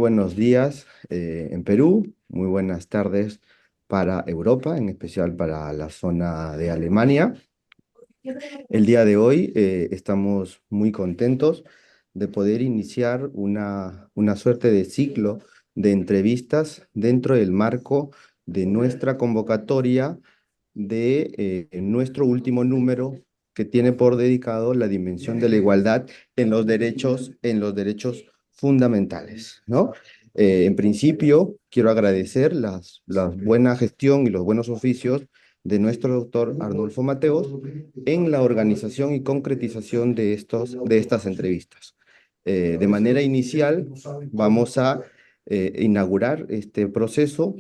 buenos días en Perú, muy buenas tardes para Europa, en especial para la zona de Alemania. El día de hoy estamos muy contentos de poder iniciar una suerte de ciclo de entrevistas dentro del marco de nuestra convocatoria de nuestro último número que tiene por dedicado la dimensión de la igualdad en los derechos fundamentales, ¿no? En principio, quiero agradecer la buena gestión y los buenos oficios de nuestro doctor Arnulfo Mateos en la organización y concretización de estas entrevistas. De manera inicial, vamos a inaugurar este proceso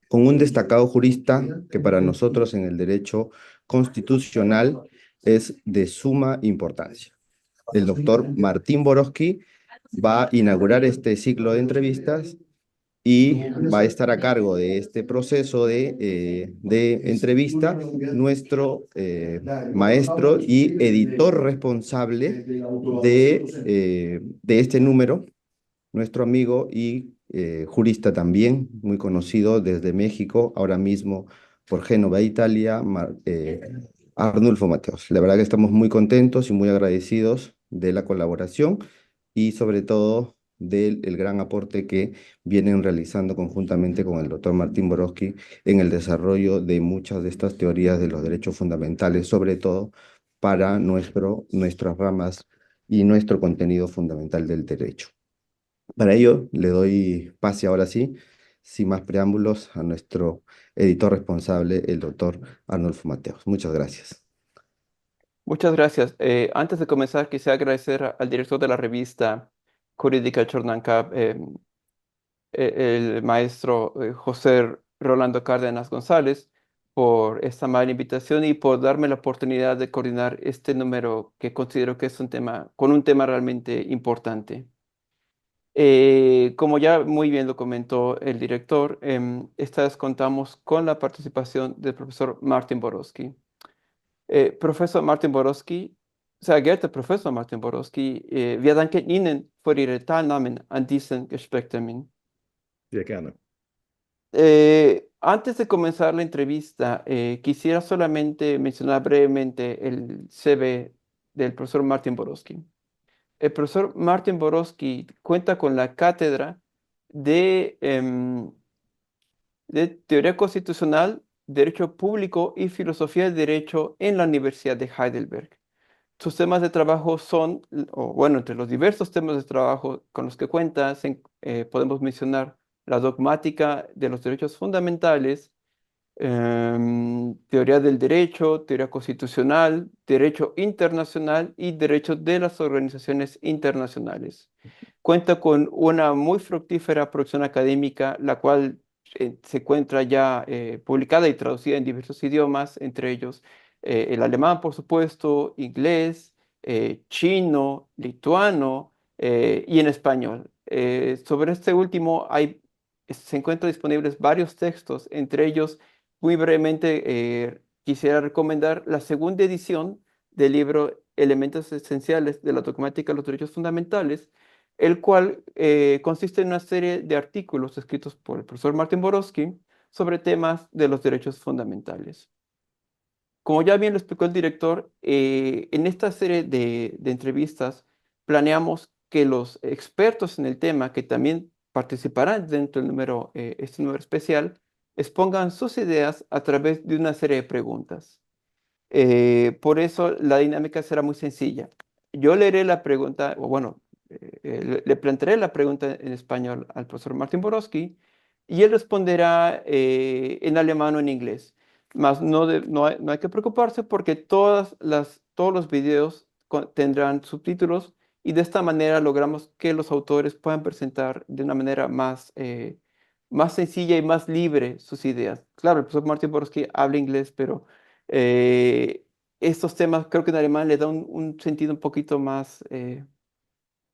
con un destacado jurista que para nosotros en el derecho constitucional es de suma importancia. El doctor Martín Borowski va a inaugurar este ciclo de entrevistas y va a estar a cargo de este proceso de entrevista nuestro maestro y editor responsable de este número, nuestro amigo y jurista también, muy conocido desde México, ahora mismo por Génova, Italia, Arnulfo Mateos. La verdad que estamos muy contentos y muy agradecidos de la colaboración y sobre todo del el gran aporte que vienen realizando conjuntamente con el doctor Martín Borowski en el desarrollo de muchas de estas teorías de los derechos fundamentales, sobre todo para nuestras ramas y nuestro contenido fundamental del derecho. Para ello, le doy pase ahora sí, sin más preámbulos, a nuestro editor responsable, el doctor Arnulfo Mateos. Muchas gracias. Muchas gracias. Antes de comenzar, quisiera agradecer al director de la revista Jurídica Chornancap, el maestro José Rolando Cárdenas González, por esta amable invitación y por darme la oportunidad de coordinar este número que considero que es un tema realmente importante. Como ya muy bien lo comentó el director, esta vez contamos con la participación del profesor Martin Borowski. Professor Martin Borowski, sehr geehrter Professor Martin Borowski, wir danken Ihnen für Ihre Teilnahme an diesem Gesprächstermin. Sehr gerne. Antes de comenzar la entrevista, quisiera solamente mencionar brevemente el CV del profesor Martin Borowski. El profesor Martin Borowski cuenta con la cátedra de Teoría Constitucional, Derecho Público y Filosofía del Derecho en la Universidad de Heidelberg. Sus temas de trabajo son, o bueno, entre los diversos temas de trabajo con los que cuenta, podemos mencionar la dogmática de los derechos fundamentales, teoría del derecho, teoría constitucional, derecho internacional y derecho de las organizaciones internacionales. Cuenta con una muy fructífera producción académica, la cual se encuentra ya publicada y traducida en diversos idiomas, entre ellos el alemán, por supuesto, inglés, chino, lituano y en español. Sobre este último se encuentran disponibles varios textos, entre ellos, muy brevemente, quisiera recomendar la segunda edición del libro Elementos Esenciales de la Dogmática de los Derechos Fundamentales, el cual consiste en una serie de artículos escritos por el profesor Martin Borowski sobre temas de los derechos fundamentales. Como ya bien lo explicó el director, en esta serie de entrevistas planeamos que los expertos en el tema, que también participarán dentro del número, este número especial, expongan sus ideas a través de una serie de preguntas. Por eso la dinámica será muy sencilla. Yo leeré la pregunta, o bueno, le plantearé la pregunta en español al profesor Martin Borowski y él responderá en alemán o en inglés. Mas no hay que preocuparse porque todos los videos tendrán subtítulos y de esta manera logramos que los autores puedan presentar de una manera más sencilla y más libre sus ideas. Claro, el profesor Martin Borowski habla inglés, pero estos temas creo que en alemán le da un sentido un poquito más,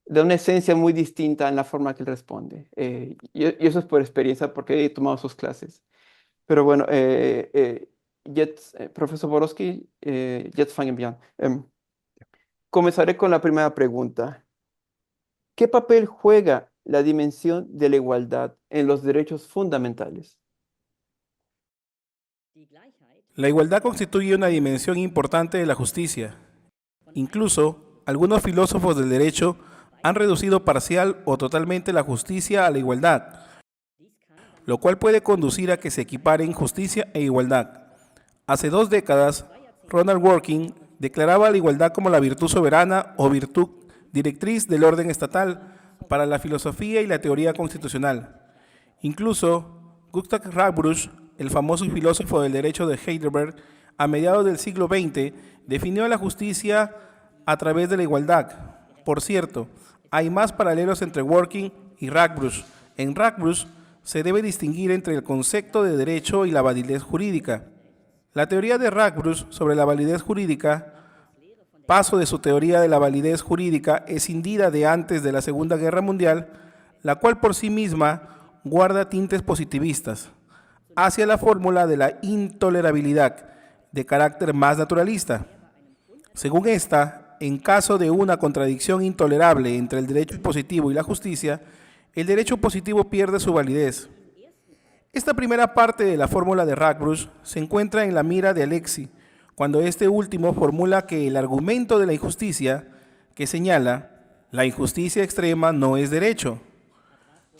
da una esencia muy distinta en la forma que él responde. Y eso es por experiencia, porque he tomado sus clases. Pero bueno, Profesor Borowski, jetzt fangen wir an. Comenzaré con la primera pregunta. ¿Qué papel juega la dimensión de la igualdad en los derechos fundamentales? La igualdad constituye una dimensión importante de la justicia. Incluso, algunos filósofos del derecho han reducido parcial o totalmente la justicia a la igualdad, lo cual puede conducir a que se equiparen justicia e igualdad. Hace 2 décadas, Ronald Dworkin declaraba la igualdad como la virtud soberana o virtud directriz del orden estatal para la filosofía y la teoría constitucional. Incluso, Gustav Radbruch, el famoso filósofo del derecho de Heidelberg, a mediados del siglo XX, definió la justicia a través de la igualdad. Por cierto, hay más paralelos entre Dworkin y Radbruch. En Radbruch se debe distinguir entre el concepto de derecho y la validez jurídica. La teoría de Radbruch sobre la validez jurídica, paso de su teoría de la validez jurídica escindida de antes de la Segunda Guerra Mundial, la cual por sí misma guarda tintes positivistas, hacia la fórmula de la intolerabilidad, de carácter más naturalista. Según esta, en caso de una contradicción intolerable entre el derecho positivo y la justicia, el derecho positivo pierde su validez. Esta primera parte de la fórmula de Radbruch se encuentra en la mira de Alexis, cuando este último formula que el argumento de la injusticia, que señala, la injusticia extrema no es derecho.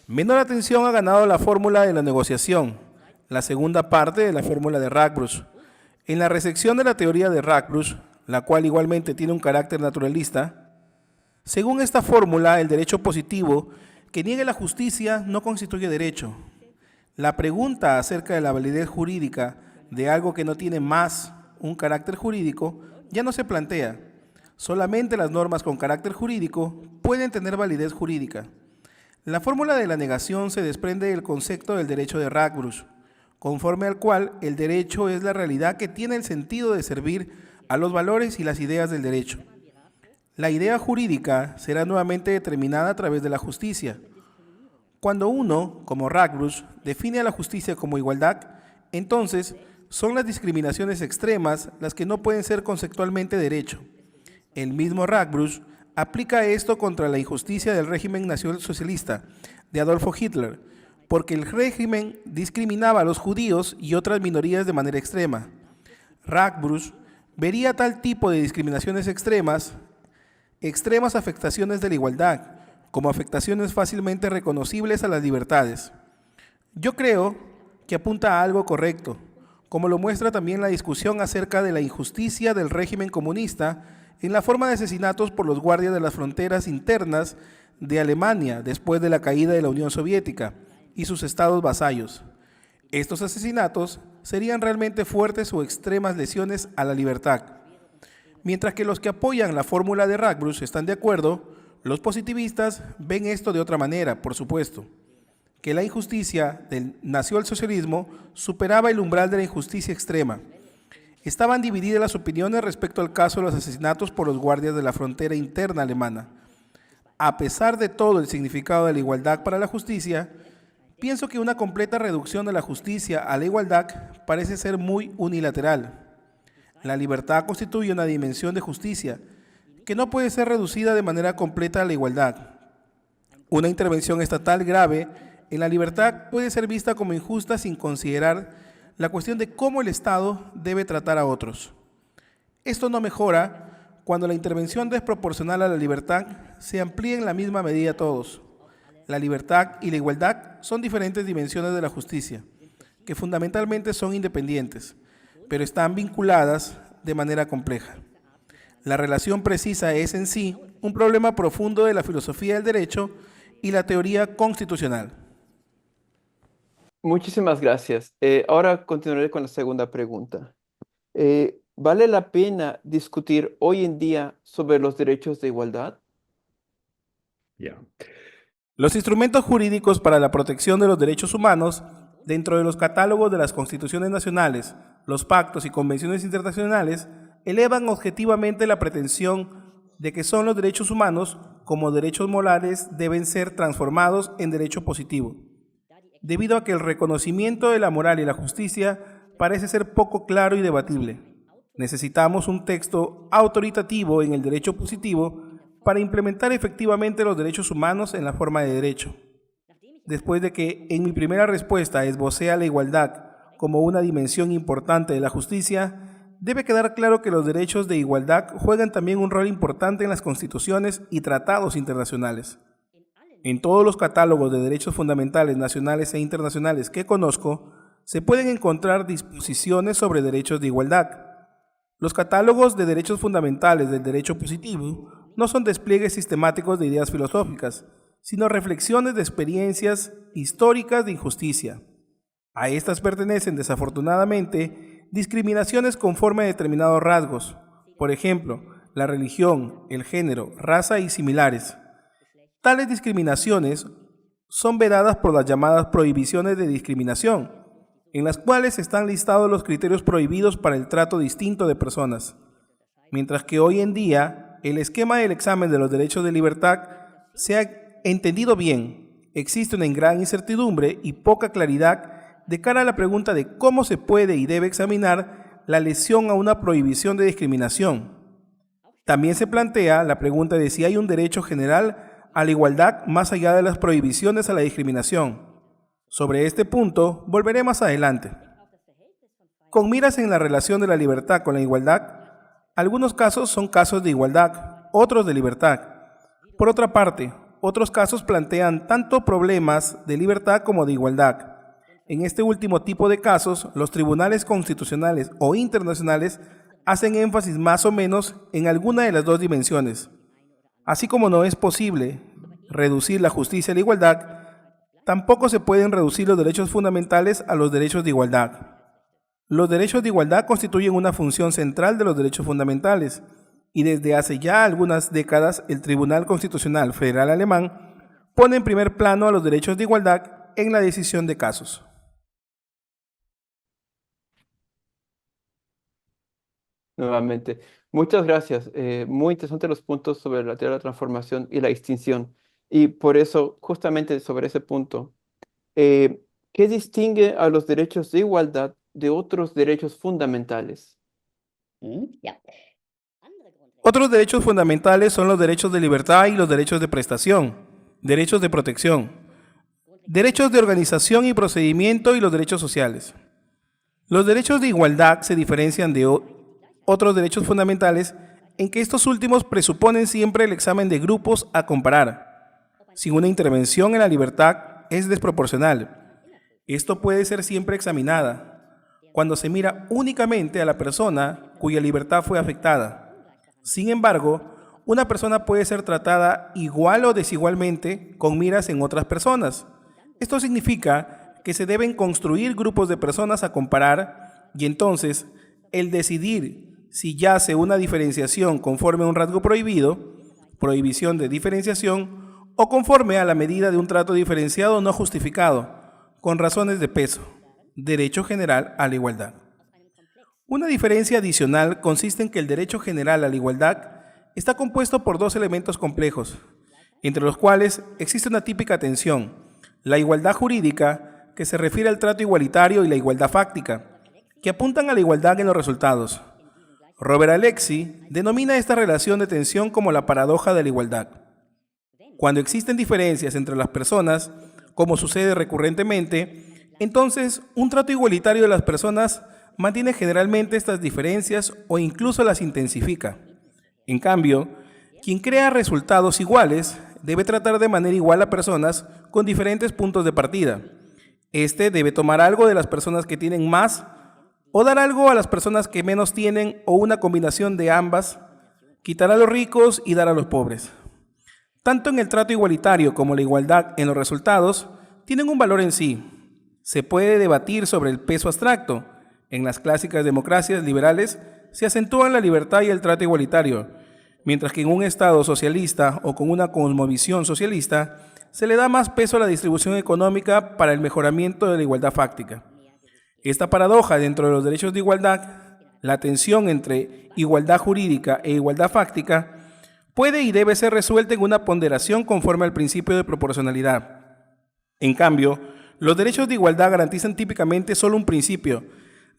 Menor atención ha ganado la fórmula de la negociación, la segunda parte de la fórmula de Radbruch. En la recepción de la teoría de Radbruch, la cual igualmente tiene un carácter naturalista, según esta fórmula, el derecho positivo que niegue la justicia no constituye derecho. La pregunta acerca de la validez jurídica de algo que no tiene más un carácter jurídico ya no se plantea. Solamente las normas con carácter jurídico pueden tener validez jurídica. La fórmula de la negación se desprende del concepto del derecho de Radbruch, conforme al cual el derecho es la realidad que tiene el sentido de servir a los valores y las ideas del derecho. La idea jurídica será nuevamente determinada a través de la justicia. Cuando uno, como Radbruch, define a la justicia como igualdad, entonces son las discriminaciones extremas las que no pueden ser conceptualmente derecho. El mismo Radbruch aplica esto contra la injusticia del régimen nacionalsocialista de Adolfo Hitler, porque el régimen discriminaba a los judíos y otras minorías de manera extrema. Radbruch vería tal tipo de discriminaciones extremas afectaciones de la igualdad, como afectaciones fácilmente reconocibles a las libertades. Yo creo que apunta a algo correcto, como lo muestra también la discusión acerca de la injusticia del régimen comunista en la forma de asesinatos por los guardias de las fronteras internas de Alemania después de la caída de la Unión Soviética y sus estados vasallos. Estos asesinatos serían realmente fuertes o extremas lesiones a la libertad. Mientras que los que apoyan la fórmula de Radbruch están de acuerdo, los positivistas ven esto de otra manera, por supuesto, que la injusticia del nacionalsocialismo superaba el umbral de la injusticia extrema. Estaban divididas las opiniones respecto al caso de los asesinatos por los guardias de la frontera interna alemana. A pesar de todo el significado de la igualdad para la justicia, pienso que una completa reducción de la justicia a la igualdad parece ser muy unilateral. La libertad constituye una dimensión de justicia que no puede ser reducida de manera completa a la igualdad. Una intervención estatal grave en la libertad puede ser vista como injusta sin considerar la cuestión de cómo el Estado debe tratar a otros. Esto no mejora cuando la intervención desproporcional a la libertad se amplía en la misma medida a todos. La libertad y la igualdad son diferentes dimensiones de la justicia, que fundamentalmente son independientes, pero están vinculadas de manera compleja. La relación precisa es en sí un problema profundo de la filosofía del derecho y la teoría constitucional. Muchísimas gracias. Ahora continuaré con la segunda pregunta. ¿Vale la pena discutir hoy en día sobre los derechos de igualdad? Los instrumentos jurídicos para la protección de los derechos humanos, dentro de los catálogos de las constituciones nacionales, los pactos y convenciones internacionales, elevan objetivamente la pretensión de que son los derechos humanos, como derechos morales, deben ser transformados en derecho positivo. Debido a que el reconocimiento de la moral y la justicia parece ser poco claro y debatible, necesitamos un texto autoritativo en el derecho positivo para implementar efectivamente los derechos humanos en la forma de derecho. Después de que en mi primera respuesta esbocé a la igualdad como una dimensión importante de la justicia, debe quedar claro que los derechos de igualdad juegan también un rol importante en las constituciones y tratados internacionales. En todos los catálogos de derechos fundamentales nacionales e internacionales que conozco, se pueden encontrar disposiciones sobre derechos de igualdad. Los catálogos de derechos fundamentales del derecho positivo no son despliegues sistemáticos de ideas filosóficas, sino reflexiones de experiencias históricas de injusticia. A estas pertenecen, desafortunadamente, discriminaciones conforme a determinados rasgos, por ejemplo, la religión, el género, raza y similares. Tales discriminaciones son vedadas por las llamadas prohibiciones de discriminación, en las cuales están listados los criterios prohibidos para el trato distinto de personas. Mientras que hoy en día, el esquema del examen de los derechos de libertad se ha entendido bien, existe una gran incertidumbre y poca claridad de cara a la pregunta de cómo se puede y debe examinar la lesión a una prohibición de discriminación. También se plantea la pregunta de si hay un derecho general a la igualdad más allá de las prohibiciones a la discriminación. Sobre este punto volveré más adelante. Con miras en la relación de la libertad con la igualdad, algunos casos son casos de igualdad, otros de libertad. Por otra parte, otros casos plantean tanto problemas de libertad como de igualdad. En este último tipo de casos, los tribunales constitucionales o internacionales hacen énfasis más o menos en alguna de las dos dimensiones. Así como no es posible reducir la justicia a la igualdad, tampoco se pueden reducir los derechos fundamentales a los derechos de igualdad. Los derechos de igualdad constituyen una función central de los derechos fundamentales, y desde hace ya algunas décadas el Tribunal Constitucional Federal Alemán pone en primer plano a los derechos de igualdad en la decisión de casos. Nuevamente, muchas gracias. Muy interesantes los puntos sobre la teoría de la transformación y la extinción. Y por eso, justamente sobre ese punto, ¿qué distingue a los derechos de igualdad de otros derechos fundamentales? Otros derechos fundamentales son los derechos de libertad y los derechos de prestación, derechos de protección, derechos de organización y procedimiento y los derechos sociales. Los derechos de igualdad se diferencian de otros derechos fundamentales en que estos últimos presuponen siempre el examen de grupos a comparar. Sin una intervención en la libertad es desproporcional. Esto puede ser siempre examinada cuando se mira únicamente a la persona cuya libertad fue afectada. Sin embargo, una persona puede ser tratada igual o desigualmente con miras en otras personas. Esto significa que se deben construir grupos de personas a comparar y entonces el decidir si yace una diferenciación conforme a un rasgo prohibido, prohibición de diferenciación, o conforme a la medida de un trato diferenciado no justificado, con razones de peso, derecho general a la igualdad. Una diferencia adicional consiste en que el derecho general a la igualdad está compuesto por dos elementos complejos, entre los cuales existe una típica tensión, la igualdad jurídica, que se refiere al trato igualitario, y la igualdad fáctica, que apuntan a la igualdad en los resultados. Robert Alexy denomina esta relación de tensión como la paradoja de la igualdad. Cuando existen diferencias entre las personas, como sucede recurrentemente, entonces un trato igualitario de las personas mantiene generalmente estas diferencias o incluso las intensifica. En cambio, quien crea resultados iguales debe tratar de manera igual a personas con diferentes puntos de partida. Este debe tomar algo de las personas que tienen más o dar algo a las personas que menos tienen, o una combinación de ambas, quitar a los ricos y dar a los pobres. Tanto en el trato igualitario como la igualdad en los resultados tienen un valor en sí. Se puede debatir sobre el peso abstracto. En las clásicas democracias liberales se acentúan la libertad y el trato igualitario, mientras que en un Estado socialista o con una cosmovisión socialista se le da más peso a la distribución económica para el mejoramiento de la igualdad fáctica. Esta paradoja dentro de los derechos de igualdad, la tensión entre igualdad jurídica e igualdad fáctica, puede y debe ser resuelta en una ponderación conforme al principio de proporcionalidad. En cambio, los derechos de igualdad garantizan típicamente solo un principio.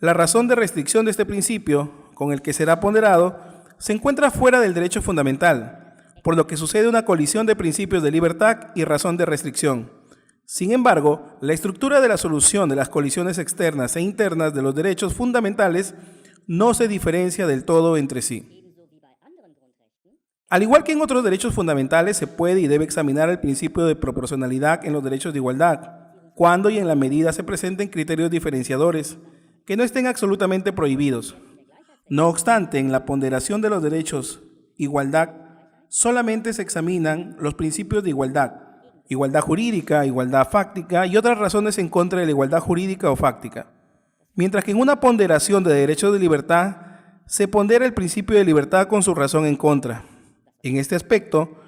La razón de restricción de este principio, con el que será ponderado, se encuentra fuera del derecho fundamental, por lo que sucede una colisión de principios de libertad y razón de restricción. Sin embargo, la estructura de la solución de las colisiones externas e internas de los derechos fundamentales no se diferencia del todo entre sí. Al igual que en otros derechos fundamentales, se puede y debe examinar el principio de proporcionalidad en los derechos de igualdad, cuando y en la medida se presenten criterios diferenciadores que no estén absolutamente prohibidos. No obstante, en la ponderación de los derechos igualdad, solamente se examinan los principios de igualdad, igualdad jurídica, igualdad fáctica y otras razones en contra de la igualdad jurídica o fáctica. Mientras que en una ponderación de derechos de libertad, se pondera el principio de libertad con su razón en contra. En este aspecto,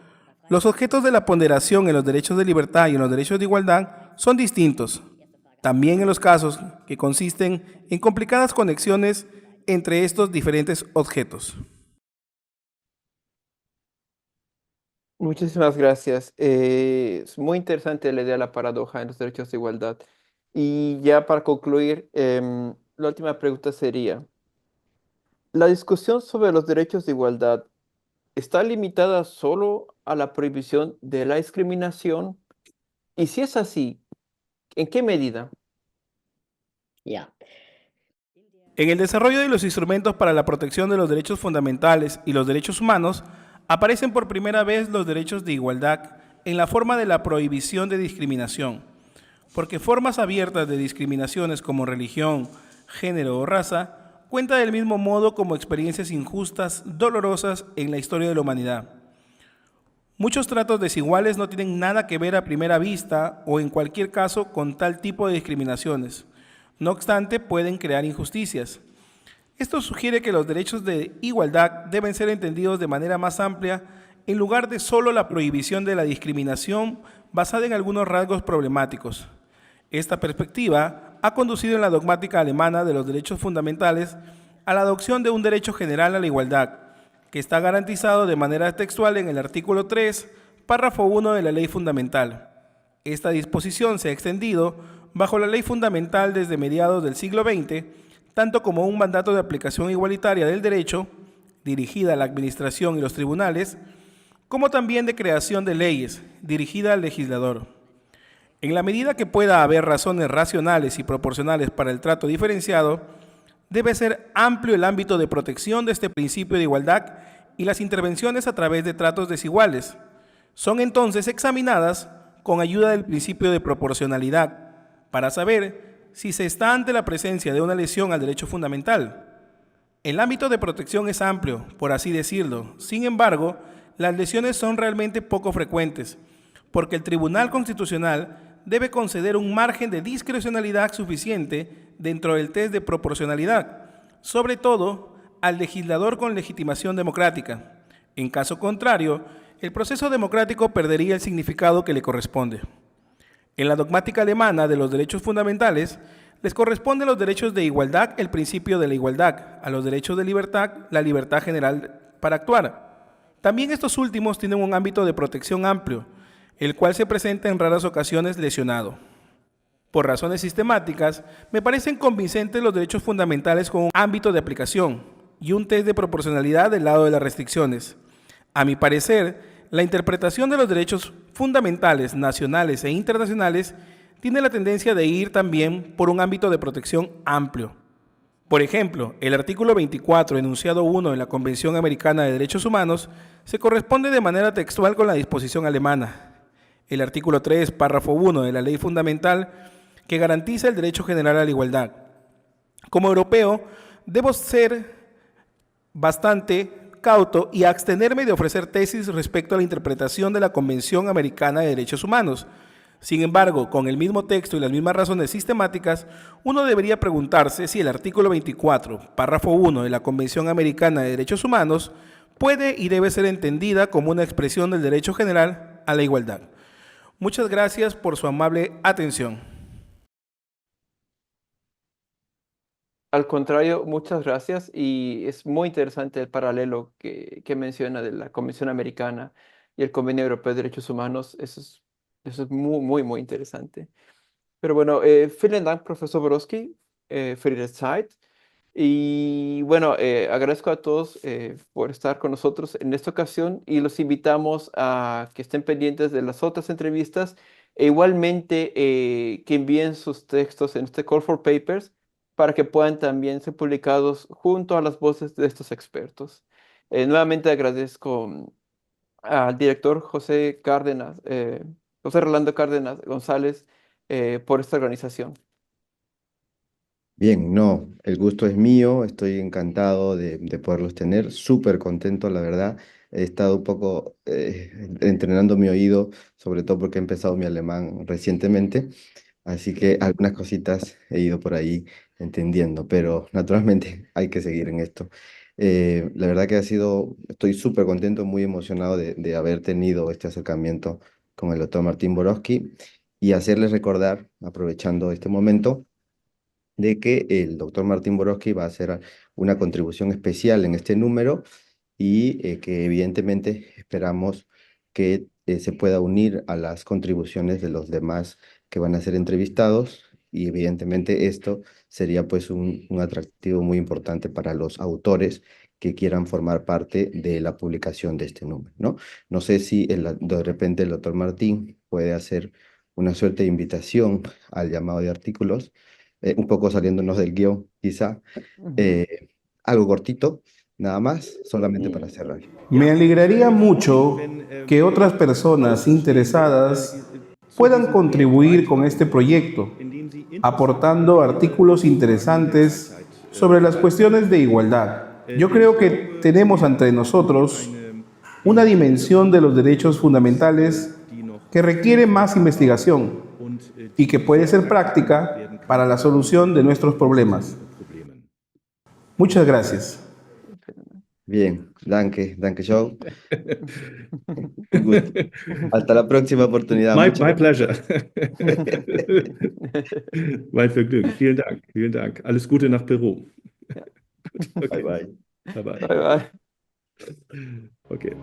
los objetos de la ponderación en los derechos de libertad y en los derechos de igualdad son distintos, también en los casos que consisten en complicadas conexiones entre estos diferentes objetos. Muchísimas gracias. Es muy interesante la idea de la paradoja en los derechos de igualdad. Y ya para concluir, la última pregunta sería, ¿la discusión sobre los derechos de igualdad está limitada solo a la prohibición de la discriminación? Y si es así, ¿en qué medida? En el desarrollo de los instrumentos para la protección de los derechos fundamentales y los derechos humanos, aparecen por primera vez los derechos de igualdad en la forma de la prohibición de discriminación, porque formas abiertas de discriminaciones como religión, género o raza cuenta del mismo modo como experiencias injustas, dolorosas en la historia de la humanidad. Muchos tratos desiguales no tienen nada que ver a primera vista o en cualquier caso con tal tipo de discriminaciones. No obstante, pueden crear injusticias. Esto sugiere que los derechos de igualdad deben ser entendidos de manera más amplia en lugar de solo la prohibición de la discriminación basada en algunos rasgos problemáticos. Esta perspectiva ha conducido en la dogmática alemana de los derechos fundamentales a la adopción de un derecho general a la igualdad, que está garantizado de manera textual en el artículo 3, párrafo 1 de la Ley Fundamental. Esta disposición se ha extendido bajo la Ley Fundamental desde mediados del siglo XX, tanto como un mandato de aplicación igualitaria del derecho, dirigida a la administración y los tribunales, como también de creación de leyes, dirigida al legislador. En la medida que pueda haber razones racionales y proporcionales para el trato diferenciado, debe ser amplio el ámbito de protección de este principio de igualdad y las intervenciones a través de tratos desiguales son entonces examinadas con ayuda del principio de proporcionalidad para saber si se está ante la presencia de una lesión al derecho fundamental. El ámbito de protección es amplio, por así decirlo. Sin embargo, las lesiones son realmente poco frecuentes, porque el Tribunal Constitucional debe conceder un margen de discrecionalidad suficiente dentro del test de proporcionalidad, sobre todo al legislador con legitimación democrática. En caso contrario, el proceso democrático perdería el significado que le corresponde. En la dogmática alemana de los derechos fundamentales, les corresponde a los derechos de igualdad el principio de la igualdad, a los derechos de libertad la libertad general para actuar. También estos últimos tienen un ámbito de protección amplio, el cual se presenta en raras ocasiones lesionado. Por razones sistemáticas, me parecen convincentes los derechos fundamentales con un ámbito de aplicación y un test de proporcionalidad del lado de las restricciones. A mi parecer, la interpretación de los derechos fundamentales nacionales e internacionales tiene la tendencia de ir también por un ámbito de protección amplio. Por ejemplo, el artículo 24, enunciado 1 en la Convención Americana de Derechos Humanos, se corresponde de manera textual con la disposición alemana. El artículo 3, párrafo 1 de la Ley Fundamental, que garantiza el derecho general a la igualdad. Como europeo, debo ser bastante cauto y abstenerme de ofrecer tesis respecto a la interpretación de la Convención Americana de Derechos Humanos. Sin embargo, con el mismo texto y las mismas razones sistemáticas, uno debería preguntarse si el artículo 24, párrafo 1 de la Convención Americana de Derechos Humanos puede y debe ser entendida como una expresión del derecho general a la igualdad. Muchas gracias por su amable atención. Al contrario, muchas gracias y es muy interesante el paralelo que menciona de la Convención Americana y el Convenio Europeo de Derechos Humanos. Eso es muy interesante. Pero bueno, vielen Dank, Professor Borowski, für Ihre Zeit. Y bueno, agradezco a todos por estar con nosotros en esta ocasión y los invitamos a que estén pendientes de las otras entrevistas e igualmente que envíen sus textos en este Call for Papers para que puedan también ser publicados junto a las voces de estos expertos. Nuevamente agradezco al director José Cárdenas, José Rolando Cárdenas González, por esta organización. Bien, no, el gusto es mío, estoy encantado de poderlos tener, súper contento, la verdad. He estado un poco entrenando mi oído, sobre todo porque he empezado mi alemán recientemente, así que algunas cositas he ido por ahí entendiendo, pero naturalmente hay que seguir en esto. La verdad que estoy súper contento, muy emocionado de haber tenido este acercamiento con el doctor Martín Borowski y hacerles recordar, aprovechando este momento, de que el doctor Martín Borowski va a hacer una contribución especial en este número y que evidentemente esperamos que se pueda unir a las contribuciones de los demás que van a ser entrevistados y evidentemente esto sería pues un atractivo muy importante para los autores que quieran formar parte de la publicación de este número, ¿no? No sé si de repente el doctor Martín puede hacer una suerte de invitación al llamado de artículos, un poco saliéndonos del guión, quizá, Ujú. eh, algo cortito, nada más, solamente para cerrar. Me alegraría mucho que otras personas interesadas puedan contribuir con este proyecto, aportando artículos interesantes sobre las cuestiones de igualdad. Yo creo que tenemos ante nosotros una dimensión de los derechos fundamentales que requiere más investigación y que puede ser práctica para la solución de nuestros problemas. Muchas gracias. Bien, danke, schön. Un gusto. Hasta la próxima oportunidad. My, Muchas my gracias. pleasure. Mein Vergnügen. Vielen Dank. Vielen Dank. Alles Gute nach Peru. Ja. Bye Okay. bye. Bye bye. Bye bye. Okay.